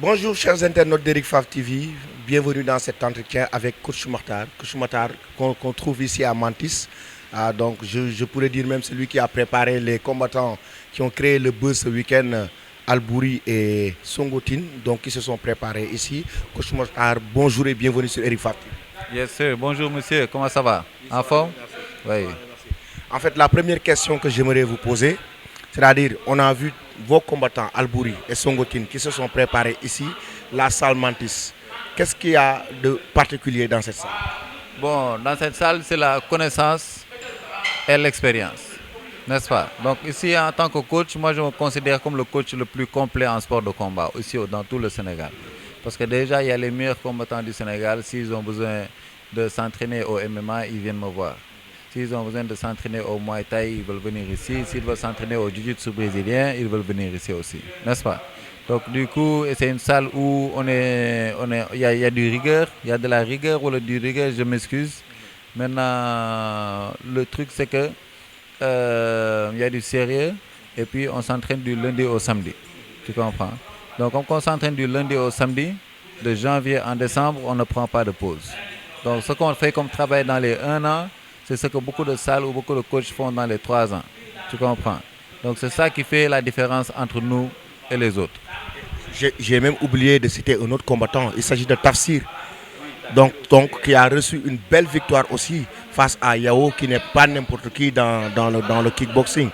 Bonjour chers internautes d'Eric Fav TV, bienvenue dans cet entretien avec Coach Matar. Coach Matar qu'on trouve ici à Mantis. Donc je pourrais dire même celui qui a préparé les combattants qui ont créé le buzz ce week-end, Albouri et Songotin, donc qui se sont préparés ici. Coach Matar, bonjour et bienvenue sur Eric Fav TV. Yes, sir. Bonjour, monsieur. Comment ça va? En forme? Oui. En fait, la première question que j'aimerais vous poser, c'est-à-dire, on a vu vos combattants Albouri et Songotin qui se sont préparés ici, la salle Mantis. Qu'est-ce qu'il y a de particulier dans cette salle? Bon, dans cette salle, c'est la connaissance et l'expérience, n'est-ce pas? Donc ici, en tant que coach, moi je me considère comme le coach le plus complet en sport de combat, ici dans tout le Sénégal. Parce que déjà, il y a les meilleurs combattants du Sénégal. S'ils ont besoin de s'entraîner au MMA, ils viennent me voir. S'ils ont besoin de s'entraîner au Muay Thai, ils veulent venir ici. S'ils veulent s'entraîner au Jiu-Jitsu brésilien, ils veulent venir ici aussi, n'est-ce pas? Donc du coup, c'est une salle où il y a du rigueur, il y a de la rigueur ou du rigueur, je m'excuse. Maintenant, le truc c'est que il y a du sérieux et puis on s'entraîne du lundi au samedi. Tu comprends? Donc comme on s'entraîne du lundi au samedi, de janvier en décembre, on ne prend pas de pause. Donc ce qu'on fait comme travail dans les 1 an, c'est ce que beaucoup de salles ou beaucoup de coachs font dans les 3 ans. Tu comprends? Donc c'est ça qui fait la différence entre nous et les autres. J'ai même oublié de citer un autre combattant. Il s'agit de Tafsir, donc qui a reçu une belle victoire aussi face à Yao, qui n'est pas n'importe qui dans le kickboxing.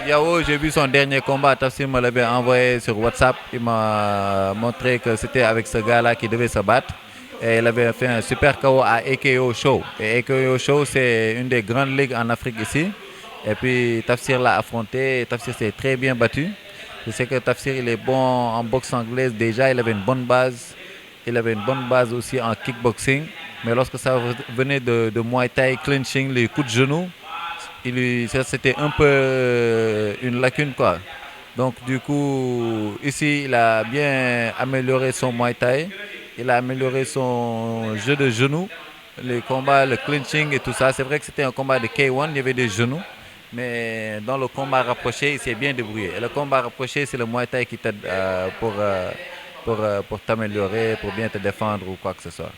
Yao, j'ai vu son dernier combat. Tafsir me l'avait envoyé sur WhatsApp. Il m'a montré que c'était avec ce gars-là qui devait se battre. Et il avait fait un super KO à EKO Show. Et EKO Show, c'est une des grandes ligues en Afrique ici. Et puis Tafsir l'a affronté. Tafsir s'est très bien battu. Je sais que Tafsir, il est bon en boxe anglaise. Déjà, il avait une bonne base. Il avait une bonne base aussi en kickboxing. Mais lorsque ça venait de Muay Thai, clinching, les coups de genoux, ça, c'était un peu une lacune, quoi. Donc du coup, ici, il a bien amélioré son Muay Thai. Il a amélioré son jeu de genoux, les combats, le clinching et tout ça. C'est vrai que c'était un combat de K1, il y avait des genoux. Mais dans le combat rapproché, il s'est bien débrouillé. Et le combat rapproché, c'est le Muay Thai qui t'aide pour t'améliorer, pour bien te défendre ou quoi que ce soit.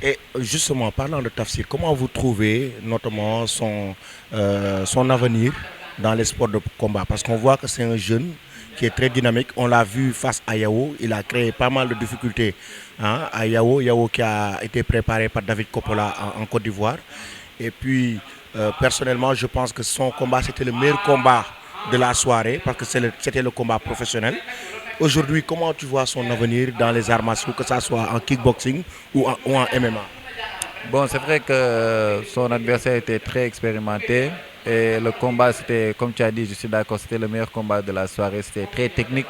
Et justement, parlant de Tafsir, comment vous trouvez notamment son avenir dans les sports de combat? Parce qu'on voit que c'est un jeune qui est très dynamique. On l'a vu face à Yao, il a créé pas mal de difficultés, hein, à Yao qui a été préparé par David Coppola en Côte d'Ivoire. Et puis, personnellement, je pense que son combat, c'était le meilleur combat de la soirée parce que c'était le combat professionnel. Aujourd'hui, comment tu vois son avenir dans les arts martiaux, que ce soit en kickboxing ou en MMA? Bon, c'est vrai que son adversaire était très expérimenté et le combat, c'était, comme tu as dit, je suis d'accord, c'était le meilleur combat de la soirée. C'était très technique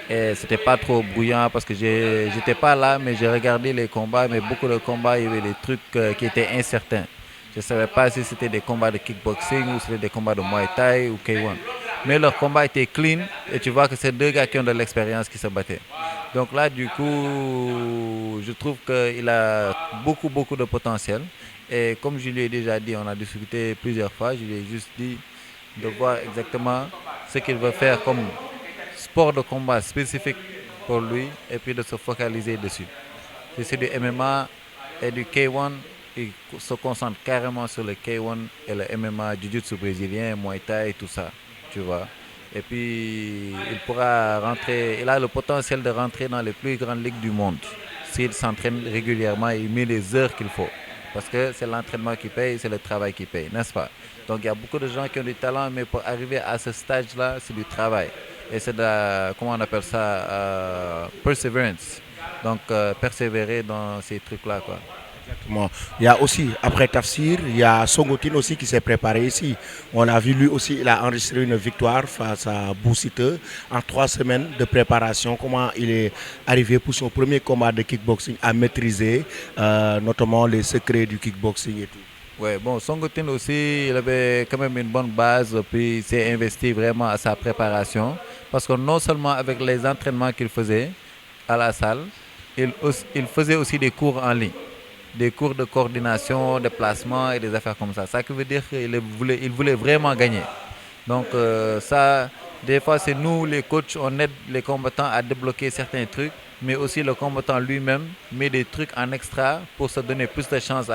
et c'était pas trop bruyant parce que j'étais pas là, mais j'ai regardé les combats, mais beaucoup de combats, il y avait des trucs qui étaient incertains. Je ne savais pas si c'était des combats de kickboxing ou c'était des combats de Muay Thai ou K1. Mais leur combat était clean et tu vois que c'est deux gars qui ont de l'expérience qui se battaient. Donc là, du coup, je trouve qu'il a beaucoup, beaucoup de potentiel. Et comme je lui ai déjà dit, on a discuté plusieurs fois, je lui ai juste dit de voir exactement ce qu'il veut faire comme sport de combat spécifique pour lui et puis de se focaliser dessus. Si c'est du MMA et du K1, il se concentre carrément sur le K1 et le MMA, Jiu-Jitsu brésilien, Muay Thai et tout ça, tu vois. Et puis, il pourra rentrer, il a le potentiel de rentrer dans les plus grandes ligues du monde s'il s'entraîne régulièrement et il met les heures qu'il faut. Parce que c'est l'entraînement qui paye, c'est le travail qui paye, n'est-ce pas? Donc, il y a beaucoup de gens qui ont du talent, mais pour arriver à ce stage-là, c'est du travail. Et c'est de la, comment on appelle ça, perseverance. Donc, persévérer dans ces trucs-là, quoi. Exactement. Il y a aussi, après Tafsir, il y a Songotin aussi qui s'est préparé ici. On a vu lui aussi, il a enregistré une victoire face à Boussite en 3 semaines de préparation. Comment il est arrivé pour son premier combat de kickboxing à maîtriser notamment les secrets du kickboxing et tout. Ouais, bon, Songotin aussi, il avait quand même une bonne base, puis il s'est investi vraiment à sa préparation. Parce que non seulement avec les entraînements qu'il faisait à la salle, il faisait aussi des cours en ligne, des cours de coordination, de placement et des affaires comme ça. Ça veut dire qu'il voulait vraiment gagner. Donc ça, des fois, c'est nous, les coachs, on aide les combattants à débloquer certains trucs. mais aussi le combattant lui-même met des trucs en extra pour se donner plus de chances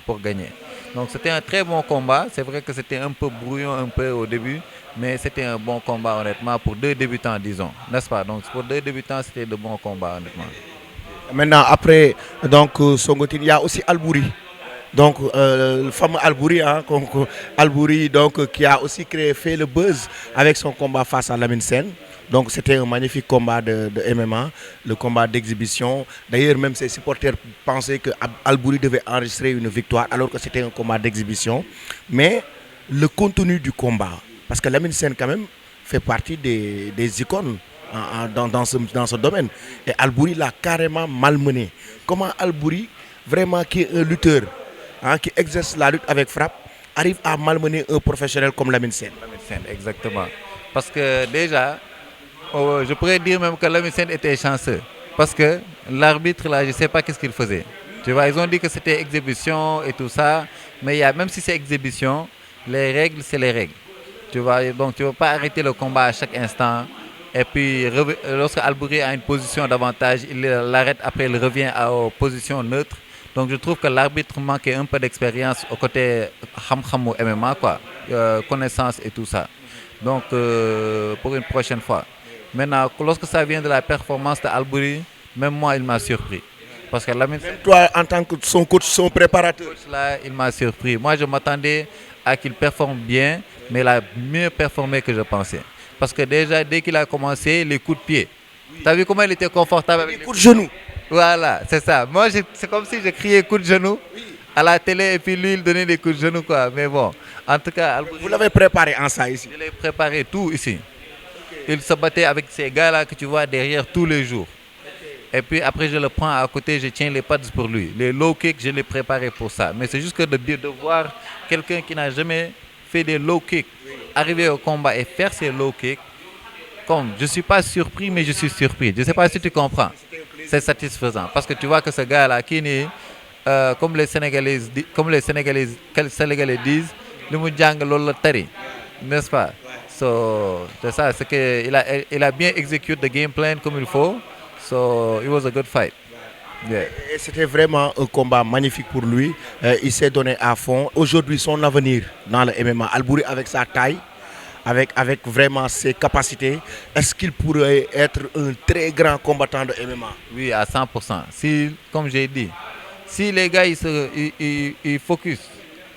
pour gagner. Donc c'était un très bon combat. C'est vrai que c'était un peu brouillon un peu au début, mais c'était un bon combat honnêtement pour deux débutants, disons, n'est-ce pas? Donc pour deux débutants, c'était de bons combats honnêtement. Maintenant, après donc, Songotin, il y a aussi Albouri. Donc, le fameux Albouri, hein, Albouri donc, qui a aussi fait le buzz avec son combat face à Lamine Sen. Donc, c'était un magnifique combat de MMA, le combat d'exhibition. D'ailleurs, même ses supporters pensaient que Albouri devait enregistrer une victoire alors que c'était un combat d'exhibition. Mais le contenu du combat, parce que Lamine Sen, quand même, fait partie des icônes dans ce domaine. Et Albouri l'a carrément malmené. Comment Albouri, vraiment qui est un lutteur, hein, qui exerce la lutte avec frappe, arrive à malmener un professionnel comme Lamine Sen? Lamine Sen, exactement. Parce que déjà, je pourrais dire même que Lamine Sen était chanceux. Parce que l'arbitre, là, je ne sais pas qu'est-ce qu'il faisait. Tu vois, ils ont dit que c'était exhibition et tout ça. Mais même si c'est exhibition, les règles, c'est les règles. Tu vois, donc tu ne veux pas arrêter le combat à chaque instant. Et puis, lorsque Albouri a une position d'avantage, il l'arrête, après il revient aux positions neutres. Donc je trouve que l'arbitre manquait un peu d'expérience au côté Hamkham MMA, quoi, connaissance et tout ça. Donc pour une prochaine fois. Maintenant, lorsque ça vient de la performance d'Albouri, même moi, il m'a surpris. Parce que Même toi, en tant que son coach, son préparateur. Là, il m'a surpris. Moi, je m'attendais à qu'il performe bien, mais il a mieux performé que je pensais. Parce que déjà, dès qu'il a commencé, les coups de pied. Tu as vu comment il était confortable avec les coups de genoux. Voilà, c'est ça. Moi, c'est comme si je criais coups de genoux à la télé et puis lui, il donnait des coups de genoux, quoi. Mais bon, en tout cas... Vous l'avez préparé en ça ici? Je l'ai préparé tout ici. Il se battait avec ces gars-là que tu vois derrière tous les jours. Et puis après, je le prends à côté, je tiens les pattes pour lui. Les low kicks, je l'ai préparé pour ça. Mais c'est juste que de voir quelqu'un qui n'a jamais fait des low kicks arriver au combat et faire ses low kicks, comme je ne suis pas surpris, mais je suis surpris. Je ne sais pas si tu comprends. C'est satisfaisant. Parce que tu vois que ce gars-là, qui est, comme les Sénégalais disent, le mujang lolo tari. N'est-ce pas? C'est ça, c'est qu'il a bien exécuté le game plan comme il faut. So, it was a good fight. Yeah. Et c'était vraiment un combat magnifique pour lui. Il s'est donné à fond. Aujourd'hui, son avenir dans le MMA, Albouri avec sa taille, avec vraiment ses capacités, est-ce qu'il pourrait être un très grand combattant de MMA? Oui, à 100%. Si, comme j'ai dit, si les gars ils focus,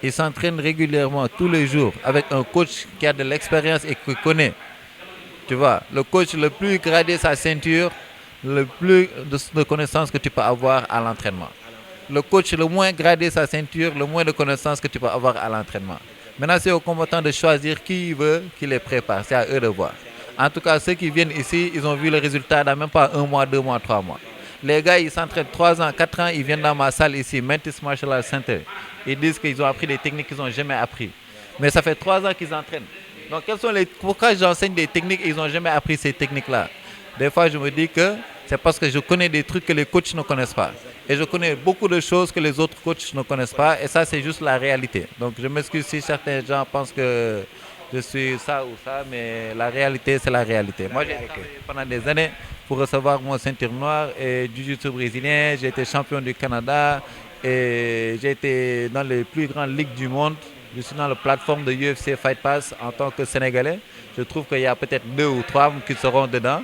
ils s'entraînent régulièrement tous les jours avec un coach qui a de l'expérience et qui connaît, tu vois, le coach le plus gradé sa ceinture, le plus de connaissances que tu peux avoir à l'entraînement. Le coach le moins gradé sa ceinture, le moins de connaissances que tu peux avoir à l'entraînement. Maintenant, c'est aux combattants de choisir qui veut qui les prépare. C'est à eux de voir. En tout cas, ceux qui viennent ici, ils ont vu le résultat dans même pas 1 mois, 2 mois, 3 mois. Les gars, ils s'entraînent 3 ans, 4 ans, ils viennent dans ma salle ici, Mantis Martial Arts Center. Ils disent qu'ils ont appris des techniques qu'ils n'ont jamais appris. Mais ça fait 3 ans qu'ils entraînent. Donc, pourquoi j'enseigne des techniques et ils n'ont jamais appris ces techniques-là? Des fois, je me dis que c'est parce que je connais des trucs que les coachs ne connaissent pas. Et je connais beaucoup de choses que les autres coachs ne connaissent pas. Et ça, c'est juste la réalité. Donc, je m'excuse si certains gens pensent que je suis ça ou ça, mais la réalité, c'est la réalité. Moi, j'ai travaillé pendant des années pour recevoir mon ceinture noire et jiu-jitsu brésilien. J'ai été champion du Canada et j'ai été dans les plus grandes ligues du monde. Je suis dans la plateforme de UFC Fight Pass en tant que Sénégalais. Je trouve qu'il y a peut-être 2 ou 3 qui seront dedans.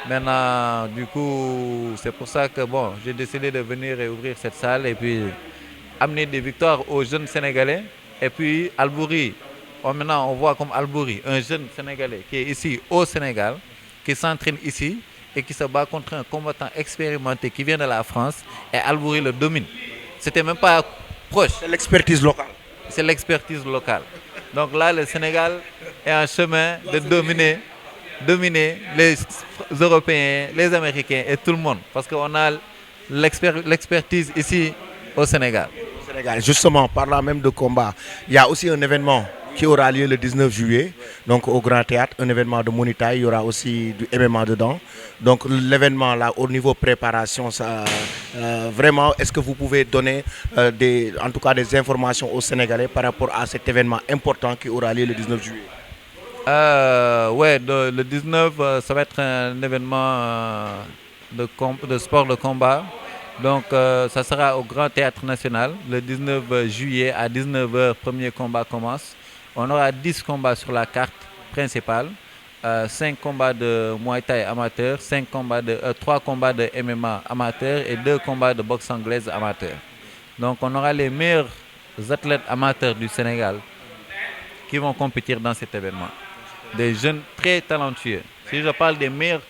Maintenant, du coup, c'est pour ça que bon, j'ai décidé de venir et ouvrir cette salle et puis amener des victoires aux jeunes Sénégalais. Et puis Albouri, maintenant on voit comme Albouri, un jeune Sénégalais qui est ici au Sénégal, qui s'entraîne ici et qui se bat contre un combattant expérimenté qui vient de la France et Albouri le domine. C'était même pas proche. C'est l'expertise locale. C'est l'expertise locale. Donc là, le Sénégal est en chemin de dominer les Européens, les Américains et tout le monde. Parce qu'on a l'expertise ici au Sénégal. Justement, parlant même de combat, il y a aussi un événement qui aura lieu le 19 juillet, donc au Grand Théâtre, un événement de Muay Thai, il y aura aussi du MMA dedans. Donc l'événement là, au niveau préparation, ça, vraiment, est-ce que vous pouvez donner en tout cas des informations aux Sénégalais par rapport à cet événement important qui aura lieu le 19 juillet? Ouais, le 19, ça va être un événement de sport de combat. Donc ça sera au Grand Théâtre National le 19 juillet à 19h. Premier combat commence. On aura 10 combats sur la carte principale. 5 combats de Muay Thai amateur, 3 combats de MMA amateur et 2 combats de boxe anglaise amateur. Donc on aura les meilleurs athlètes amateurs du Sénégal qui vont compétir dans cet événement. Des jeunes très talentueux. Si je parle des meilleurs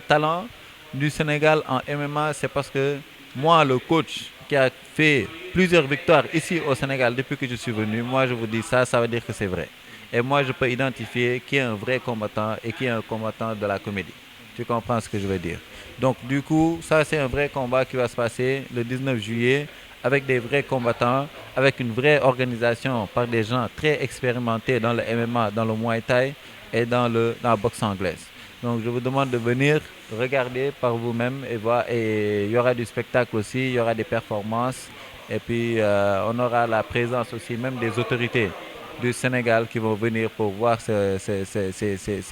talents du Sénégal en MMA, c'est parce que moi, le coach qui a fait plusieurs victoires ici au Sénégal depuis que je suis venu, moi je vous dis ça veut dire que c'est vrai. Et moi, je peux identifier qui est un vrai combattant et qui est un combattant de la comédie. Tu comprends ce que je veux dire? Donc, du coup, ça, c'est un vrai combat qui va se passer le 19 juillet avec des vrais combattants, avec une vraie organisation par des gens très expérimentés dans le MMA, dans le Muay Thai et dans la boxe anglaise. Donc, je vous demande de venir regarder par vous-même et voir. Et il y aura du spectacle aussi, il y aura des performances. Et puis, on aura la présence aussi même des autorités du Sénégal qui vont venir pour voir ces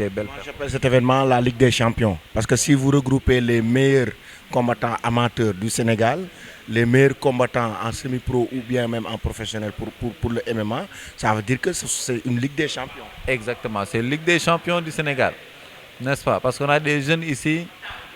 belles Moi, j'appelle cet événement la Ligue des Champions. Parce que si vous regroupez les meilleurs combattants amateurs du Sénégal, les meilleurs combattants en semi-pro ou bien même en professionnel pour le MMA, ça veut dire que c'est une Ligue des Champions. Exactement, c'est la Ligue des Champions du Sénégal, n'est-ce pas? Parce qu'on a des jeunes ici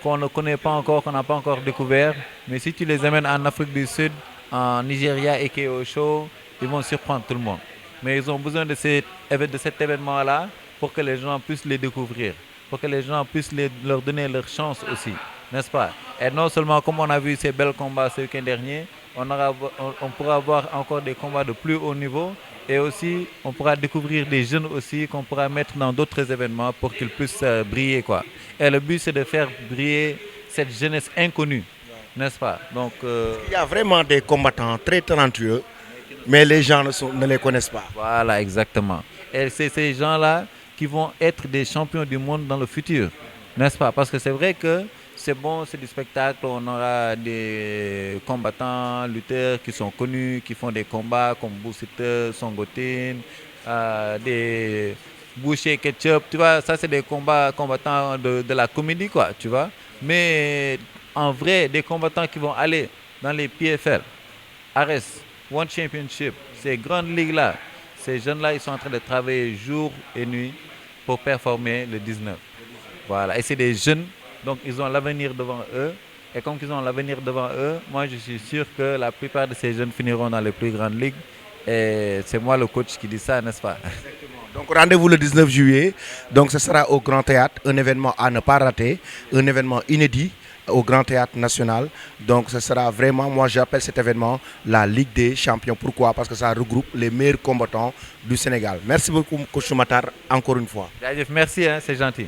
qu'on ne connaît pas encore, qu'on n'a pas encore découvert. Mais si tu les amènes en Afrique du Sud, en Nigeria et qui est au show, ils vont surprendre tout le monde. Mais ils ont besoin de cet événement-là pour que les gens puissent les découvrir, pour que les gens puissent leur donner leur chance aussi, n'est-ce pas? Et non seulement comme on a vu ces belles combats ce week-end dernier, on pourra avoir encore des combats de plus haut niveau et aussi on pourra découvrir des jeunes aussi qu'on pourra mettre dans d'autres événements pour qu'ils puissent briller, quoi. Et le but c'est de faire briller cette jeunesse inconnue, n'est-ce pas? Donc, il y a vraiment des combattants très talentueux, mais les gens ne les connaissent pas. Voilà, exactement. Et c'est ces gens-là qui vont être des champions du monde dans le futur, n'est-ce pas? Parce que c'est vrai que c'est bon, c'est du spectacle, on aura des combattants, lutteurs qui sont connus, qui font des combats comme Boussiter, Songotin, des Boucher Ketchup, tu vois, ça c'est des combattants de la comédie, quoi, tu vois. Mais en vrai, des combattants qui vont aller dans les PFL, Ares, One Championship, ces grandes ligues-là, ces jeunes-là, ils sont en train de travailler jour et nuit pour performer le 19. Voilà, et c'est des jeunes, donc ils ont l'avenir devant eux. Et comme ils ont l'avenir devant eux, moi je suis sûr que la plupart de ces jeunes finiront dans les plus grandes ligues. Et c'est moi le coach qui dit ça, n'est-ce pas? Donc rendez-vous le 19 juillet. Donc ce sera au Grand Théâtre, un événement à ne pas rater, un événement inédit au Grand Théâtre National. Donc ce sera vraiment, moi j'appelle cet événement la Ligue des Champions. Pourquoi? Parce que ça regroupe les meilleurs combattants du Sénégal. Merci beaucoup, coach Matar, encore une fois. Merci, hein, c'est gentil.